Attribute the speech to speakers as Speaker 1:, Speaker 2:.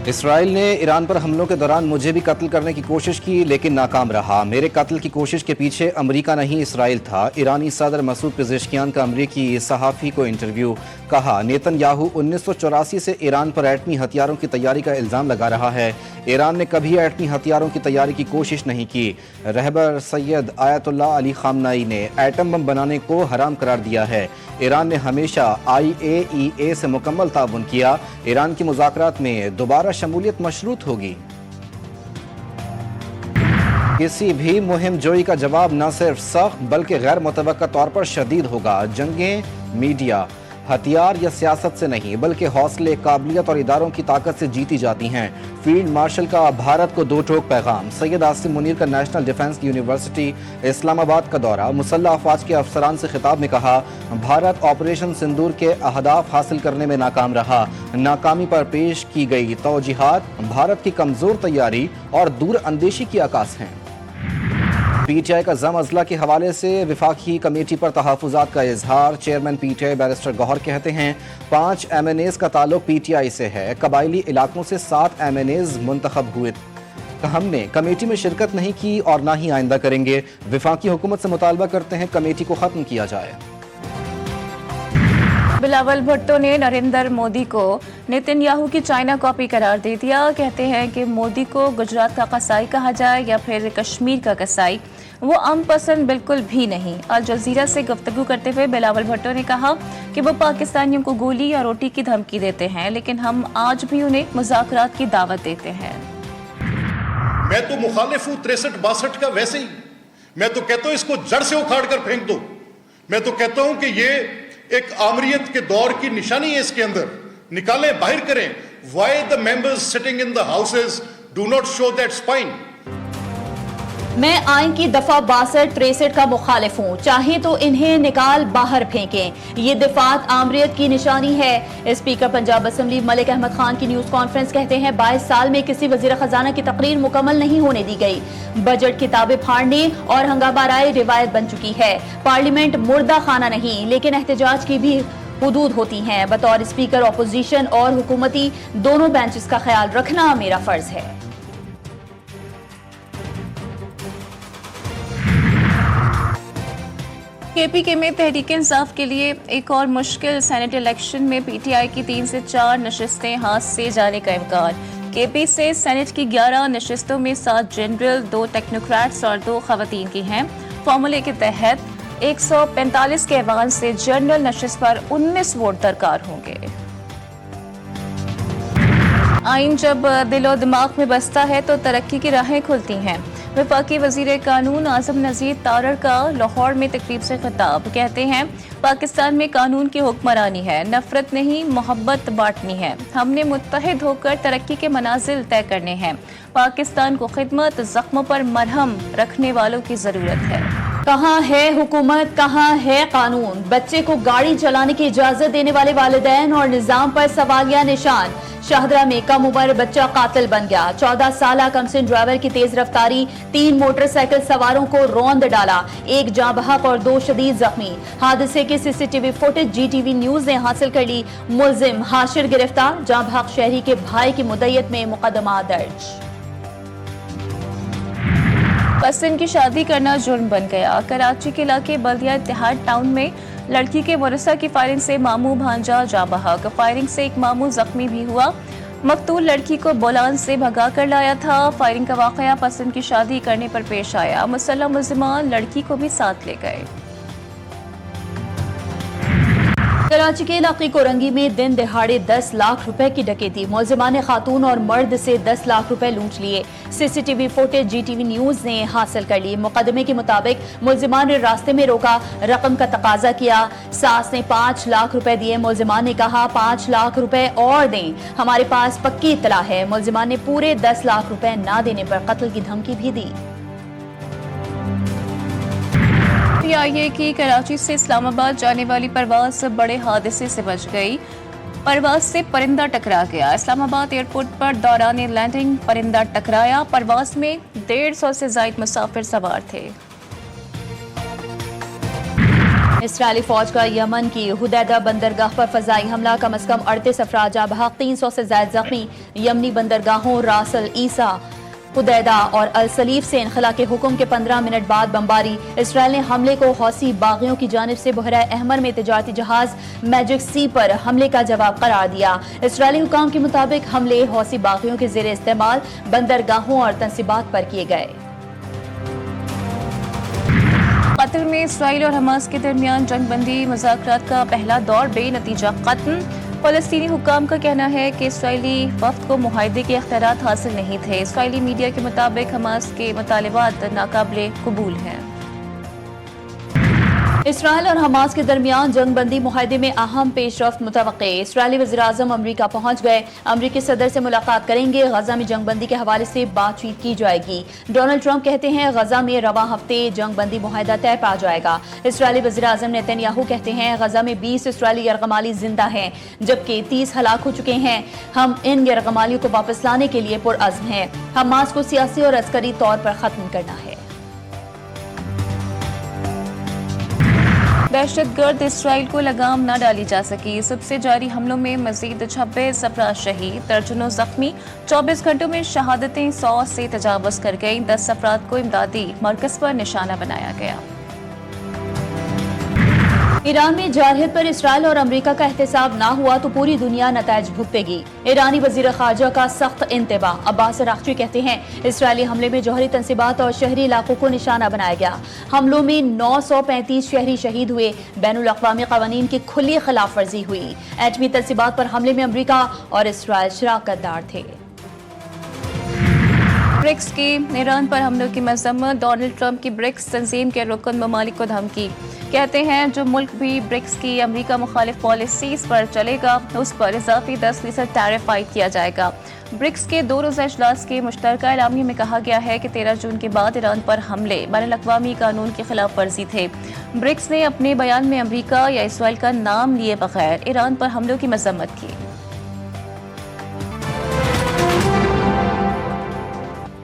Speaker 1: اسرائیل نے ایران پر حملوں کے دوران مجھے بھی قتل کرنے کی کوشش کی لیکن ناکام رہا۔ میرے قتل کی کوشش کے پیچھے امریکہ نہیں اسرائیل تھا۔ ایرانی صدر مسعود پزشکیان کا امریکی صحافی کو انٹرویو۔ کہا نیتن یاہو 1984 سے ایران پر ایٹمی ہتھیاروں کی تیاری کا الزام لگا رہا ہے۔ ایران نے کبھی ایٹمی ہتھیاروں کی تیاری کی کوشش نہیں کی۔ رہبر سید آیت اللہ علی خامنائی نے ایٹم بم بنانے کو حرام قرار دیا ہے۔ ایران نے ہمیشہ IAEA سے مکمل تعاون کیا۔ ایران کی مذاکرات میں دوبارہ شمولیت مشروط ہوگی۔ کسی بھی مہم جوئی کا جواب نہ صرف سخت بلکہ غیر متوقع طور پر شدید ہوگا۔ جنگیں میڈیا، ہتھیار یا سیاست سے نہیں بلکہ حوصلے، قابلیت اور اداروں کی طاقت سے جیتی جاتی ہیں۔ فیلڈ مارشل کا بھارت کو دو ٹوک پیغام۔ سید عاصم منیر کا نیشنل ڈیفنس یونیورسٹی اسلام آباد کا دورہ۔ مسلح افواج کے افسران سے خطاب میں کہا بھارت آپریشن سندور کے اہداف حاصل کرنے میں ناکام رہا۔ ناکامی پر پیش کی گئی توجیہات بھارت کی کمزور تیاری اور دور اندیشی کی عکاس ہیں۔ PTI کا ضم اضلاع کے حوالے سے وفاقی کمیٹی پر تحفظات کا اظہار۔ چیئرمین PTI بیرسٹر گوہر کہتے ہیں 5 MNAs کا تعلق PTI سے ہے۔ قبائلی علاقوں سے 7 MNAs منتخب ہوئے۔ ہم نے کمیٹی میں شرکت نہیں کی اور نہ ہی آئندہ کریں گے۔ وفاقی حکومت سے مطالبہ کرتے ہیں کمیٹی کو ختم کیا جائے۔
Speaker 2: بلاول بھٹو نے نریندر مودی کو نیتن یاہو کی چائنا کاپی قرار دے دیا۔ کہتے ہیں کہ مودی کو گجرات کا قصائی کہا جائے یا پھر کشمیر کا قصائی، وہ ام پسند بالکل بھی نہیں۔ الجزیرہ سے گفتگو کرتے ہوئے بلاول بھٹو نے کہا کہ وہ پاکستانیوں کو گولی یا روٹی کی دھمکی دیتے ہیں لیکن ہم آج بھی انہیں مذاکرات کی دعوت دیتے ہیں۔
Speaker 3: میں تو مخالف ہوں 63-62 کا ویسے ہی۔ میں تو کہتا ہوں اس کو جڑ سے اکھاڑ کر پھینک دو۔ میں تو کہتا ہوں کہ یہ ایک آمریت کے دور کی نشانی ہے، اس کے اندر نکالیں، باہر کریں۔ Why the members sitting in the houses do not show that spine؟
Speaker 4: میں آئین کی دفعہ 62-63 کا مخالف ہوں، چاہے تو انہیں نکال باہر پھینکیں، یہ دفاعت آمریت کی نشانی ہے۔ اسپیکر پنجاب اسمبلی ملک احمد خان کی نیوز کانفرنس کہتے ہیں 22 سال میں کسی وزیر خزانہ کی تقریر مکمل نہیں ہونے دی گئی۔ بجٹ کتابیں پھاڑنے اور ہنگامہ رائے روایت بن چکی ہے۔ پارلیمنٹ مردہ خانہ نہیں لیکن احتجاج کی بھی حدود ہوتی ہیں۔ بطور اسپیکر اپوزیشن اور حکومتی دونوں بینچز کا خیال رکھنا میرا فرض ہے۔
Speaker 2: KPK میں تحریک انصاف کے لیے ایک اور مشکل سینیٹ الیکشن میں PTI کی 3 سے 4 نشستیں ہاتھ سے جانے کا امکان۔ KP سے سینیٹ کی 11 نشستوں میں 7 جنرل، 2 ٹیکنوکریٹس اور 2 خواتین کی ہیں۔ فارمولے کے تحت 145 کے ایوان سے جنرل نشست پر 19 ووٹ درکار ہوں گے۔ آئین جب دل و دماغ میں بستا ہے تو ترقی کی راہیں کھلتی ہیں۔ وفاقی وزیر قانون اعظم نذیر تارڑ کا لاہور میں تقریب سے خطاب۔ کہتے ہیں پاکستان میں قانون کی حکمرانی ہے، نفرت نہیں محبت بانٹنی ہے۔ ہم نے متحد ہو کر ترقی کے منازل طے کرنے ہیں۔ پاکستان کو خدمت، زخموں پر مرہم رکھنے والوں کی ضرورت ہے۔
Speaker 4: کہاں ہے حکومت، کہاں ہے قانون؟ بچے کو گاڑی چلانے کی اجازت دینے والے والدین اور نظام پر سوالیہ نشان۔ شاہدرہ میں کم عمر بچہ قاتل بن گیا۔ 14 سالہ کمسن ڈرائیور کی تیز رفتاری 3 موٹر سائیکل سواروں کو روند ڈالا، 1 جاں بحق اور 2 شدید زخمی۔ حادثے کی CCTV فوٹیج GTV نیوز نے حاصل کر لی۔ ملزم حاشر گرفتار، جاں بحق شہری کے بھائی کی مدعیت میں مقدمہ درج۔
Speaker 2: پسند کی شادی کرنا جرم بن گیا۔ کراچی کے علاقے بلدیہ اتحاد ٹاؤن میں لڑکی کے ورثہ کی فائرنگ سے ماموں بھانجا جاں بحق۔ فائرنگ سے ایک ماموں زخمی بھی ہوا۔ مقتول لڑکی کو بولان سے بھگا کر لایا تھا۔ فائرنگ کا واقعہ پسند کی شادی کرنے پر پیش آیا۔ مسلح ملزمان لڑکی کو بھی ساتھ لے گئے۔
Speaker 4: کراچی کے علاقے کورنگی میں دن دہاڑے 10 لاکھ روپے کی ڈکیتی۔ ملزمان نے خاتون اور مرد سے 10 لاکھ روپے لوٹ لیے۔ CCTV فوٹیج GTV نیوز نے حاصل کر لی۔ مقدمے کے مطابق ملزمان نے راستے میں روکا، رقم کا تقاضا کیا۔ ساس نے 5 لاکھ روپے دیے۔ ملزمان نے کہا 5 لاکھ روپے اور دیں، ہمارے پاس پکی اطلاع ہے۔ ملزمان نے پورے 10 لاکھ روپے نہ دینے پر قتل کی دھمکی بھی دی۔
Speaker 2: PIA کی کراچی سے اسلام آباد جانے والی پرواز بڑے حادثے سے بچ گئی۔ پرواز سے پرندہ ٹکرا گیا۔ اسلام آباد ایئرپورٹ پر دوران لینڈنگ پرندہ ٹکرایا۔ پرواز میں 150 سے زائد مسافر سوار تھے۔
Speaker 4: اسرائیلی فوج کا یمن کی حدیدہ بندرگاہ پر فضائی حملہ، کم از کم 38 افراد جاں بحق، 300 سے زائد زخمی۔ یمنی بندرگاہوں راس العیسیٰ، حدیدہ اور السلیف سے انخلا کے حکم کے 15 منٹ بعد بمباری۔ اسرائیل نے حملے کو حوثی باغیوں کی جانب سے بحیرہ احمر میں تجارتی جہاز میجک سی پر حملے کا جواب قرار دیا۔ اسرائیلی حکام کے مطابق حملے حوثی باغیوں کے زیر استعمال بندرگاہوں اور تنصیبات پر کیے گئے۔
Speaker 2: قطر میں اسرائیل اور حماس کے درمیان جنگ بندی مذاکرات کا پہلا دور بے نتیجہ ختم۔ فلسطینی حکام کا کہنا ہے کہ اسرائیلی وفد کو معاہدے کے اختیارات حاصل نہیں تھے۔ اسرائیلی میڈیا کے مطابق حماس کے مطالبات ناقابل قبول ہیں۔
Speaker 4: اسرائیل اور حماس کے درمیان جنگ بندی معاہدے میں اہم پیش رفت متوقع۔ اسرائیلی وزیراعظم امریکہ پہنچ گئے، امریکی صدر سے ملاقات کریں گے۔ غزہ میں جنگ بندی کے حوالے سے بات چیت کی جائے گی۔ ڈونلڈ ٹرمپ کہتے ہیں غزہ میں رواں ہفتے جنگ بندی معاہدہ طے پا جائے گا۔ اسرائیلی وزیراعظم نیتن یاہو کہتے ہیں غزہ میں 20 اسرائیلی یرغمالی زندہ ہیں جبکہ 30 ہلاک ہو چکے ہیں۔ ہم ان یرغمالیوں کو واپس لانے کے لیے پرعزم ہیں۔ حماس کو سیاسی اور عسکری طور پر ختم کرنا ہے۔
Speaker 2: دہشت گرد اسرائیل کو لگام نہ ڈالی جا سکی، سب سے جاری حملوں میں مزید 26 افراد شہید، درجنوں زخمی۔ 24 گھنٹوں میں شہادتیں 100 سے تجاوز کر گئیں، 10 افراد کو امدادی مرکز پر نشانہ بنایا گیا۔
Speaker 4: ایران میں جارحیت پر اسرائیل اور امریکہ کا احتساب نہ ہوا تو پوری دنیا نتائج بھگتے گی، ایرانی وزیر خارجہ کا سخت انتباہ۔ عباس اراغچی کہتے ہیں اسرائیلی حملے میں جوہری تنصیبات اور شہری علاقوں کو نشانہ بنایا گیا۔ حملوں میں 935 شہری شہید ہوئے، بین الاقوامی قوانین کی کھلی خلاف ورزی ہوئی۔ ایٹمی تنصیبات پر حملے میں امریکہ اور اسرائیل شراکت دار تھے۔
Speaker 2: برکس کی ایران پر حملوں کی مذمت، ڈونلڈ ٹرمپ کی برکس تنظیم کے رکن ممالک کو دھمکی۔ کہتے ہیں جو ملک بھی برکس کی امریکہ مخالف پالیسیز پر چلے گا اس پر اضافی 10% ٹیرف عائد کیا جائے گا۔ برکس کے 2 روزہ اجلاس کے مشترکہ اعلامیے میں کہا گیا ہے کہ 13 جون کے بعد ایران پر حملے بین الاقوامی قانون کی خلاف ورزی تھے۔ برکس نے اپنے بیان میں امریکہ یا اسرائیل کا نام لیے بغیر ایران پر حملوں کی مذمت کی۔